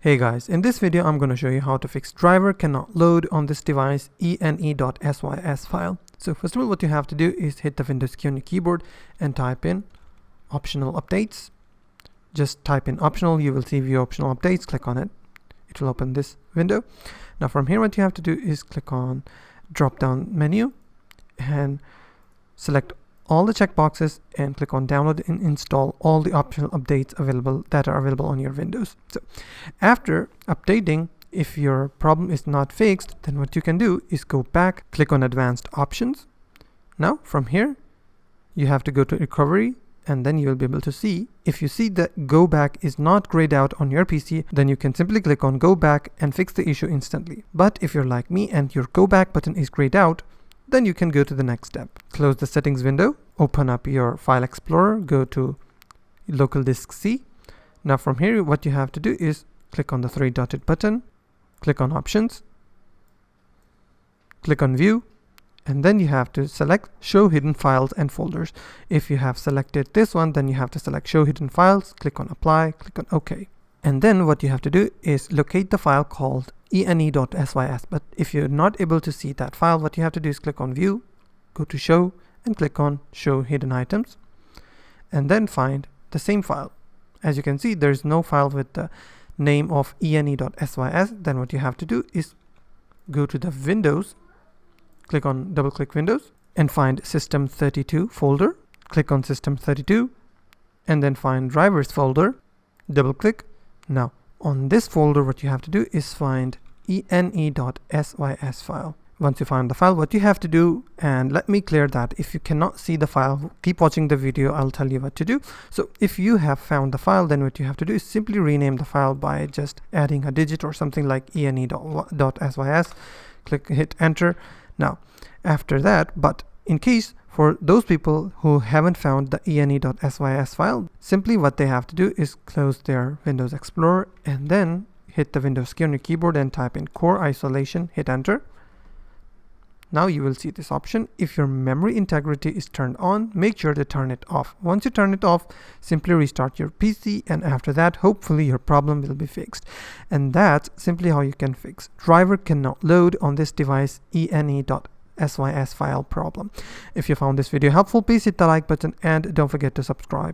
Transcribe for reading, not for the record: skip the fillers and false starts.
Hey guys, in this video I'm going to show you how to fix driver cannot load on this device ene.sys file. So first of all, what you have to do is hit the Windows key on your keyboard and type in optional updates. Just type in optional, you will see view optional updates, click on it. It will open this window. Now from here what you have to do is click on drop down menu and select all the checkboxes and click on download and install all the optional updates that are available on your Windows. So after updating, if your problem is not fixed, then what you can do is go back, click on advanced options. Now from here you have to go to recovery, and then you will be able to see, if you see that go back is not grayed out on your PC, then you can simply click on go back and fix the issue instantly. But if you're like me and your go back button is grayed out, then you can go to the next step. Close the settings window, open up your file explorer, go to local disk C. Now from here what you have to do is click on the three dotted button, click on options, click on view, and then you have to select show hidden files and folders. If you have selected this one, then you have to select show hidden files, click on apply, click on OK. And then what you have to do is locate the file called ene.sys. But if you're not able to see that file, what you have to do is click on view, go to show, and click on show hidden items, and then find the same file. As you can see, there is no file with the name of ene.sys. Then what you have to do is go to the Windows, click on double click Windows and find system32 folder, click on system32 and then find drivers folder, double click. Now on this folder what you have to do is find ene.sys file. Once you find the file, what you have to do, and let me clear that if you cannot see the file, keep watching the video, I'll tell you what to do. So if you have found the file, then what you have to do is simply rename the file by just adding a digit or something like ene.sys, hit enter. Now after that, but in case for those people who haven't found the ene.sys file, simply what they have to do is close their Windows Explorer and then hit the Windows key on your keyboard and type in core isolation, hit enter. Now you will see this option. If your memory integrity is turned on, make sure to turn it off. Once you turn it off, simply restart your PC, and after that hopefully your problem will be fixed. And that's simply how you can fix driver cannot load on this device ene.sys file problem. If you found this video helpful, please hit the like button and don't forget to subscribe.